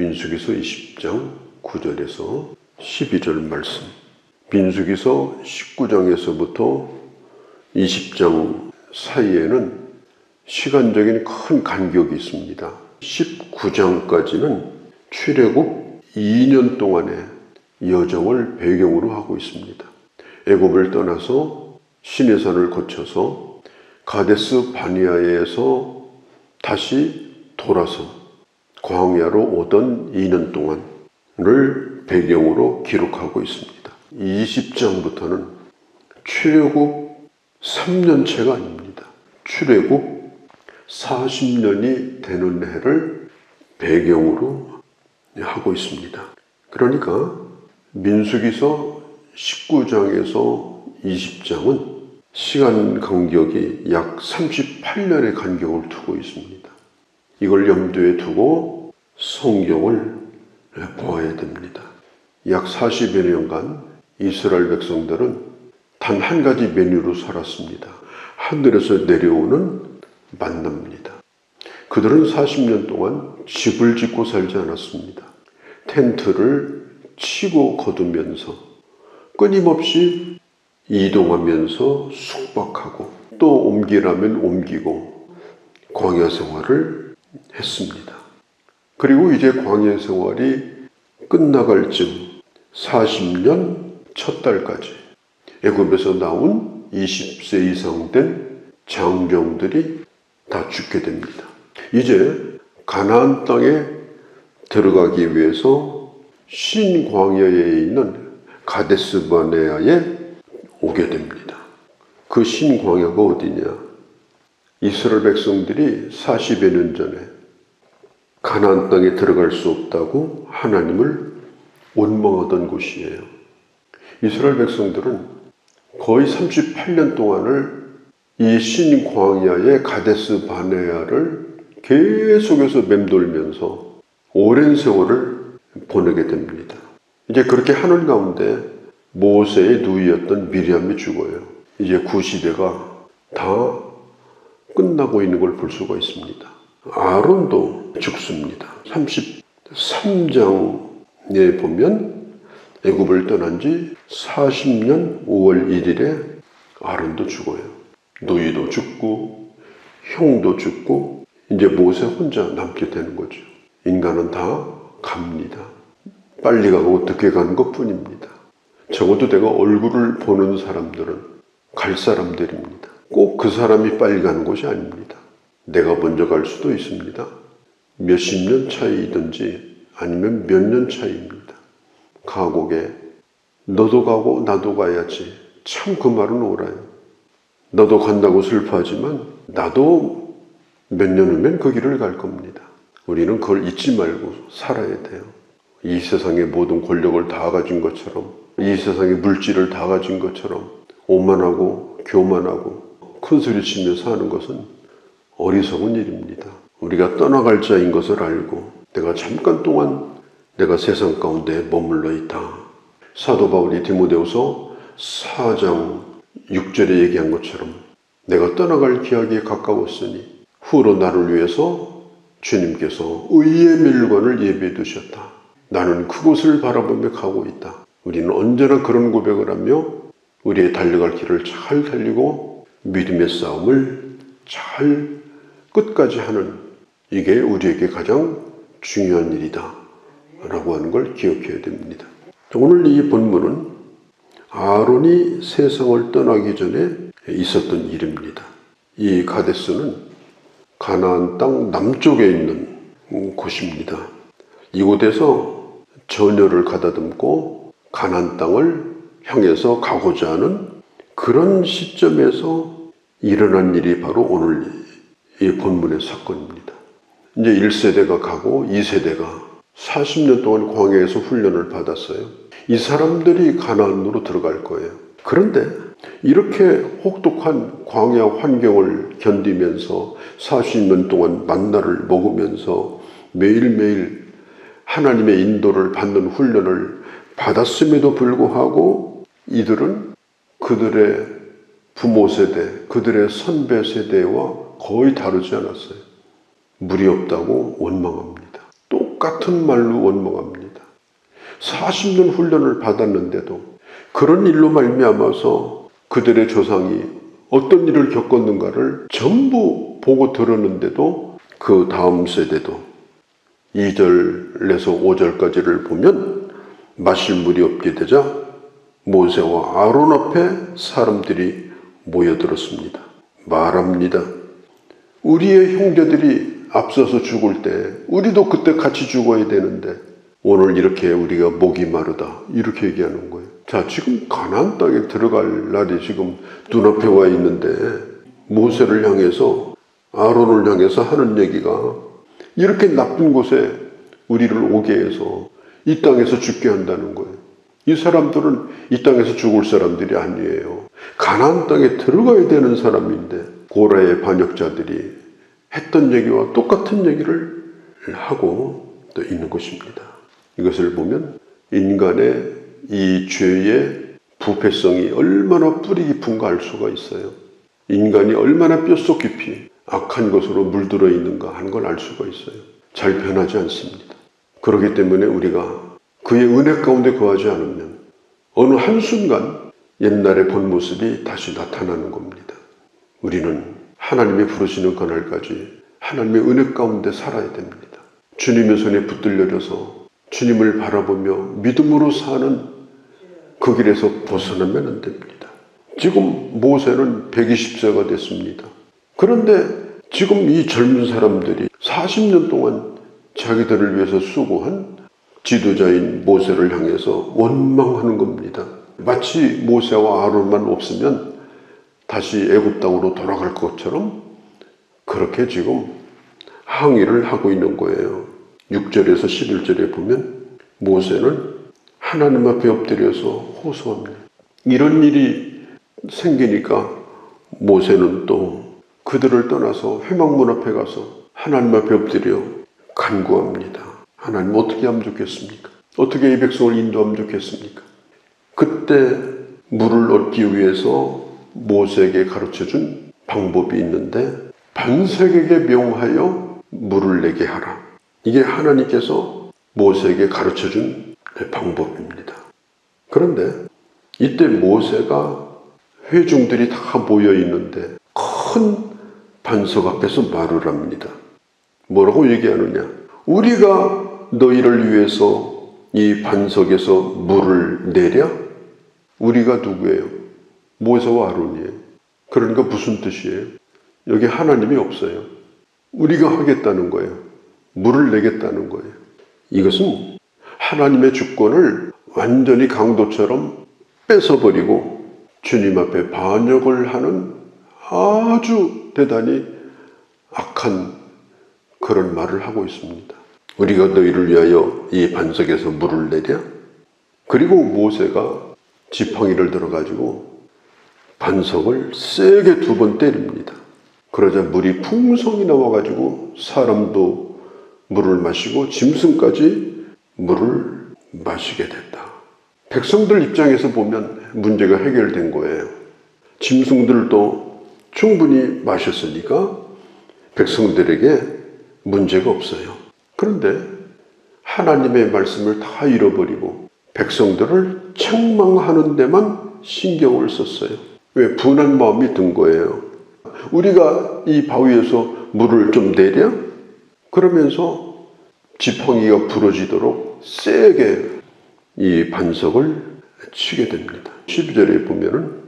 민수기서 20장 9절에서 12절 말씀, 민수기서 19장에서부터 20장 사이에는 시간적인 큰 간격이 있습니다. 19장까지는 출애굽 2년 동안의 여정을 배경으로 하고 있습니다. 애굽을 떠나서 시내산을 거쳐서 가데스 바니아에서 다시 돌아서 광야로 오던 2년 동안을 배경으로 기록하고 있습니다. 20장부터는 출애굽 3년째가 아닙니다. 출애굽 40년이 되는 해를 배경으로 하고 있습니다. 그러니까 민수기서 19장에서 20장은 시간 간격이 약 38년의 간격을 두고 있습니다. 이걸 염두에 두고 성경을 보아야 됩니다. 약 40여 년간 이스라엘 백성들은 단 한 가지 메뉴로 살았습니다. 하늘에서 내려오는 만나입니다. 그들은 40년 동안 집을 짓고 살지 않았습니다. 텐트를 치고 거두면서 끊임없이 이동하면서 숙박하고 또 옮기라면 옮기고 광야 생활을 했습니다. 그리고 이제 광야 생활이 끝나갈 즈음 40년 첫 달까지 애굽에서 나온 20세 이상 된 장정들이 다 죽게 됩니다. 이제 가나안 땅에 들어가기 위해서 신광야에 있는 가데스 바네아에 오게 됩니다. 그 신광야가 어디냐? 이스라엘 백성들이 40여 년 전에 가나안 땅에 들어갈 수 없다고 하나님을 원망하던 곳이에요. 이스라엘 백성들은 거의 38년 동안을 이 신광야의 가데스 바네아를 계속해서 맴돌면서 오랜 세월을 보내게 됩니다. 이제 그렇게 하는 가운데 모세의 누이였던 미리암이 죽어요. 이제 구시대가 다 끝나고 있는 걸 볼 수가 있습니다. 아론도 죽습니다. 33장에 보면 애굽을 떠난 지 40년 5월 1일에 아론도 죽어요. 누이도 죽고 형도 죽고 이제 모세 혼자 남게 되는 거죠. 인간은 다 갑니다. 빨리 가고 어떻게 가는 것뿐입니다. 적어도 내가 얼굴을 보는 사람들은 갈 사람들입니다. 꼭 그 사람이 빨리 가는 것이 아닙니다. 내가 먼저 갈 수도 있습니다. 몇십 년 차이든지 아니면 몇 년 차이입니다. 가곡에 너도 가고 나도 가야지. 참 그 말은 옳아요. 너도 간다고 슬퍼하지만 나도 몇 년 후면 그 길을 갈 겁니다. 우리는 그걸 잊지 말고 살아야 돼요. 이 세상의 모든 권력을 다 가진 것처럼, 이 세상의 물질을 다 가진 것처럼 오만하고 교만하고 큰소리 치면서 하는 것은 어리석은 일입니다. 우리가 떠나갈 자인 것을 알고 내가 잠깐 동안 내가 세상 가운데 머물러 있다. 사도 바울이 디모데후서 4장 6절에 얘기한 것처럼 내가 떠나갈 기약이 가까웠으니 후로 나를 위해서 주님께서 의의 멸관을 예비해 두셨다. 나는 그곳을 바라보며 가고 있다. 우리는 언제나 그런 고백을 하며 우리의 달려갈 길을 잘 달리고 믿음의 싸움을 잘 끝까지 하는 이게 우리에게 가장 중요한 일이다 라고 하는 걸 기억해야 됩니다. 오늘 이 본문은 아론이 세상을 떠나기 전에 있었던 일입니다. 이 가데스는 가나안 땅 남쪽에 있는 곳입니다. 이곳에서 전열을 가다듬고 가나안 땅을 향해서 가고자 하는 그런 시점에서 일어난 일이 바로 오늘 이 본문의 사건입니다. 이제 1세대가 가고 2세대가 40년 동안 광야에서 훈련을 받았어요. 이 사람들이 가나안으로 들어갈 거예요. 그런데 이렇게 혹독한 광야 환경을 견디면서 40년 동안 만나를 먹으면서 매일매일 하나님의 인도를 받는 훈련을 받았음에도 불구하고 이들은 그들의 부모 세대, 그들의 선배 세대와 거의 다르지 않았어요. 물이 없다고 원망합니다. 똑같은 말로 원망합니다. 40년 훈련을 받았는데도 그런 일로 말미암아서 그들의 조상이 어떤 일을 겪었는가를 전부 보고 들었는데도 그 다음 세대도 2절에서 5절까지를 보면 마실 물이 없게 되자 모세와 아론 앞에 사람들이 모여들었습니다. 말합니다. 우리의 형제들이 앞서서 죽을 때 우리도 그때 같이 죽어야 되는데 오늘 이렇게 우리가 목이 마르다 이렇게 얘기하는 거예요. 자, 지금 가나안 땅에 들어갈 날이 지금 눈앞에 와 있는데 모세를 향해서 아론을 향해서 하는 얘기가 이렇게 나쁜 곳에 우리를 오게 해서 이 땅에서 죽게 한다는 거예요. 이 사람들은 이 땅에서 죽을 사람들이 아니에요. 가나안 땅에 들어가야 되는 사람인데 고라의 반역자들이 했던 얘기와 똑같은 얘기를 하고 또 있는 것입니다. 이것을 보면 인간의 이 죄의 부패성이 얼마나 뿌리 깊은가 알 수가 있어요. 인간이 얼마나 뼛속 깊이 악한 것으로 물들어 있는가 하는 걸 알 수가 있어요. 잘 변하지 않습니다. 그렇기 때문에 우리가 그의 은혜 가운데 거하지 않으면 어느 한순간 옛날의 본 모습이 다시 나타나는 겁니다. 우리는 하나님이 부르시는 그날까지 하나님의 은혜 가운데 살아야 됩니다. 주님의 손에 붙들려져서 주님을 바라보며 믿음으로 사는 그 길에서 벗어나면 안 됩니다. 지금 모세는 120세가 됐습니다. 그런데 지금 이 젊은 사람들이 40년 동안 자기들을 위해서 수고한 지도자인 모세를 향해서 원망하는 겁니다. 마치 모세와 아론만 없으면 다시 애굽 땅으로 돌아갈 것처럼 그렇게 지금 항의를 하고 있는 거예요. 6절에서 11절에 보면 모세는 하나님 앞에 엎드려서 호소합니다. 이런 일이 생기니까 모세는 또 그들을 떠나서 회막문 앞에 가서 하나님 앞에 엎드려 간구합니다. 하나님 어떻게 하면 좋겠습니까? 어떻게 이 백성을 인도하면 좋겠습니까? 그때 물을 얻기 위해서 모세에게 가르쳐준 방법이 있는데 반석에게 명하여 물을 내게 하라. 이게 하나님께서 모세에게 가르쳐준 방법입니다. 그런데 이때 모세가 회중들이 다 모여 있는데 큰 반석 앞에서 말을 합니다. 뭐라고 얘기하느냐? 우리가 너희를 위해서 이 반석에서 물을 내랴? 우리가 누구예요? 모세와 아론이에요. 그러니까 무슨 뜻이에요? 여기 하나님이 없어요. 우리가 하겠다는 거예요. 물을 내겠다는 거예요. 이것은 하나님의 주권을 완전히 강도처럼 뺏어버리고 주님 앞에 반역을 하는 아주 대단히 악한 그런 말을 하고 있습니다. 우리가 너희를 위하여 이 반석에서 물을 내랴? 그리고 모세가 지팡이를 들어가지고 반석을 세게 2번 때립니다. 그러자 물이 풍성히 나와가지고 사람도 물을 마시고 짐승까지 물을 마시게 됐다. 백성들 입장에서 보면 문제가 해결된 거예요. 짐승들도 충분히 마셨으니까 백성들에게 문제가 없어요. 그런데 하나님의 말씀을 다 잃어버리고 백성들을 책망하는 데만 신경을 썼어요. 왜? 분한 마음이 든 거예요. 우리가 이 바위에서 물을 좀 내랴? 그러면서 지팡이가 부러지도록 세게 이 반석을 치게 됩니다. 12절에 보면은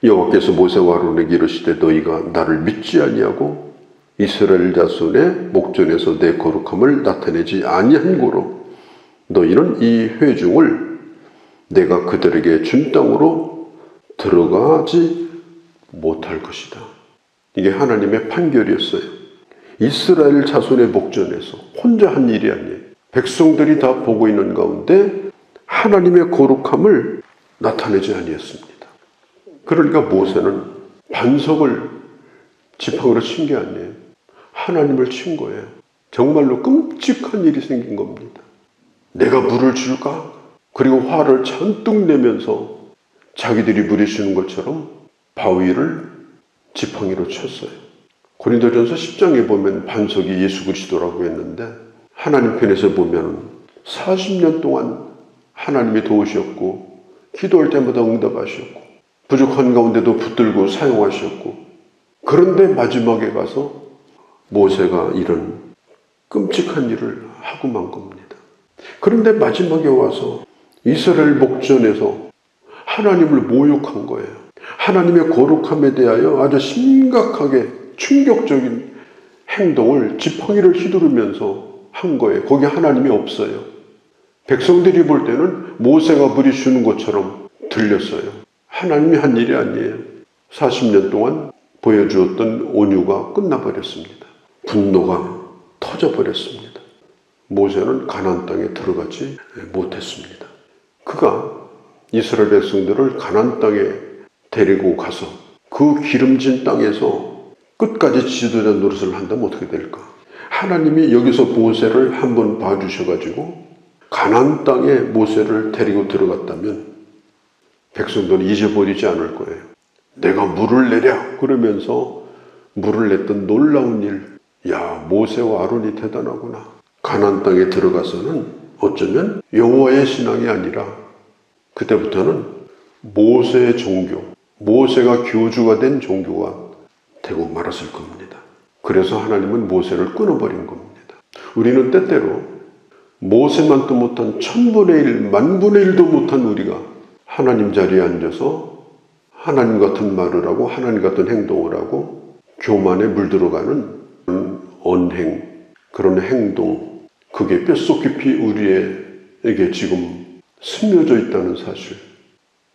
여호와께서 모세와 아론에게 이르시되 너희가 나를 믿지 아니하고 이스라엘 자손의 목전에서 내 거룩함을 나타내지 아니한 고로 너희는 이 회중을 내가 그들에게 준 땅으로 들어가지 못할 것이다. 이게 하나님의 판결이었어요. 이스라엘 자손의 목전에서 혼자 한 일이 아니에요. 백성들이 다 보고 있는 가운데 하나님의 거룩함을 나타내지 아니했습니다. 그러니까 모세는 반석을 지팡이로 친 게 아니에요. 하나님을 친 거예요. 정말로 끔찍한 일이 생긴 겁니다. 내가 물을 줄까? 그리고 화를 잔뜩 내면서 자기들이 부리시는 것처럼 바위를 지팡이로 쳤어요. 고린도전서 10장에 보면 반석이 예수 그리스도라고 했는데 하나님 편에서 보면 40년 동안 하나님이 도우셨고 기도할 때마다 응답하셨고 부족한 가운데도 붙들고 사용하셨고, 그런데 마지막에 가서 모세가 이런 끔찍한 일을 하고 만 겁니다. 그런데 마지막에 와서 이스라엘 목전에서 하나님을 모욕한 거예요. 하나님의 거룩함에 대하여 아주 심각하게 충격적인 행동을 지팡이를 휘두르면서 한 거예요. 거기 하나님이 없어요. 백성들이 볼 때는 모세가 부리시는 것처럼 들렸어요. 하나님이 한 일이 아니에요. 40년 동안 보여주었던 온유가 끝나버렸습니다. 분노가 터져버렸습니다. 모세는 가나안 땅에 들어가지 못했습니다. 그가 이스라엘 백성들을 가나안 땅에 데리고 가서 그 기름진 땅에서 끝까지 지도자 노릇을 한다면 어떻게 될까? 하나님이 여기서 모세를 한번 봐주셔가지고 가나안 땅에 모세를 데리고 들어갔다면 백성들은 잊어버리지 않을 거예요. 내가 물을 내랴 그러면서 물을 냈던 놀라운 일. 야, 모세와 아론이 대단하구나. 가나안 땅에 들어가서는 어쩌면 여호와의 신앙이 아니라 그때부터는 모세의 종교, 모세가 교주가 된 종교가 되고 말았을 겁니다. 그래서 하나님은 모세를 끊어버린 겁니다. 우리는 때때로 모세만도 못한 1000분의 1, 10,000분의 1도 못한 우리가 하나님 자리에 앉아서 하나님 같은 말을 하고 하나님 같은 행동을 하고 교만에 물들어가는 언행, 그런 행동, 그게 뼛속 깊이 우리에게 지금 스며져 있다는 사실.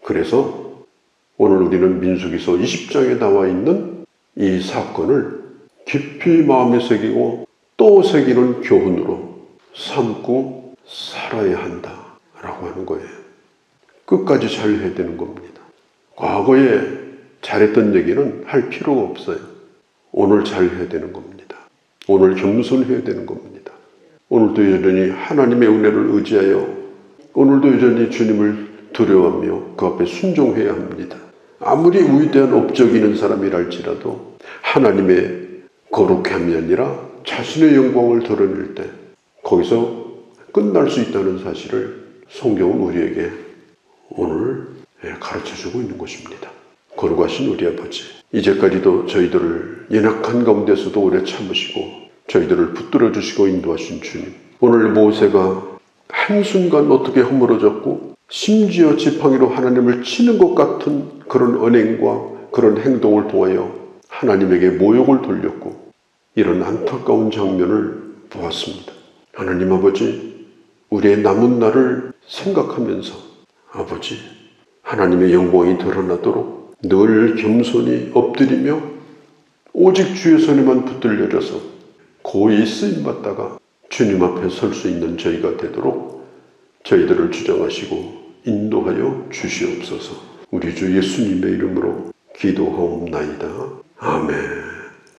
그래서 오늘 우리는 민수기서 20장에 나와 있는 이 사건을 깊이 마음에 새기고 또 새기는 교훈으로 삼고 살아야 한다라고 하는 거예요. 끝까지 잘 해야 되는 겁니다. 과거에 잘했던 얘기는 할 필요가 없어요. 오늘 잘 해야 되는 겁니다. 오늘 겸손해야 되는 겁니다. 오늘도 여전히 하나님의 은혜를 의지하여 오늘도 여전히 주님을 두려워하며 그 앞에 순종해야 합니다. 아무리 위대한 업적이는 사람이랄지라도 하나님의 거룩함이 아니라 자신의 영광을 드러낼 때 거기서 끝날 수 있다는 사실을 성경은 우리에게 오늘 가르쳐주고 있는 것입니다. 거룩하신 우리 아버지, 이제까지도 저희들을 연약한 가운데서도 오래 참으시고 저희들을 붙들어 주시고 인도하신 주님, 오늘 모세가 한순간 어떻게 허물어졌고 심지어 지팡이로 하나님을 치는 것 같은 그런 언행과 그런 행동을 통하여 하나님에게 모욕을 돌렸고 이런 안타까운 장면을 보았습니다. 하나님 아버지, 우리의 남은 날을 생각하면서 아버지, 하나님의 영광이 드러나도록 늘 겸손히 엎드리며 오직 주의 손에만 붙들려져서 고이 쓰임받다가 주님 앞에 설 수 있는 저희가 되도록 저희들을 주장하시고 인도하여 주시옵소서. 우리 주 예수님의 이름으로 기도하옵나이다. 아멘.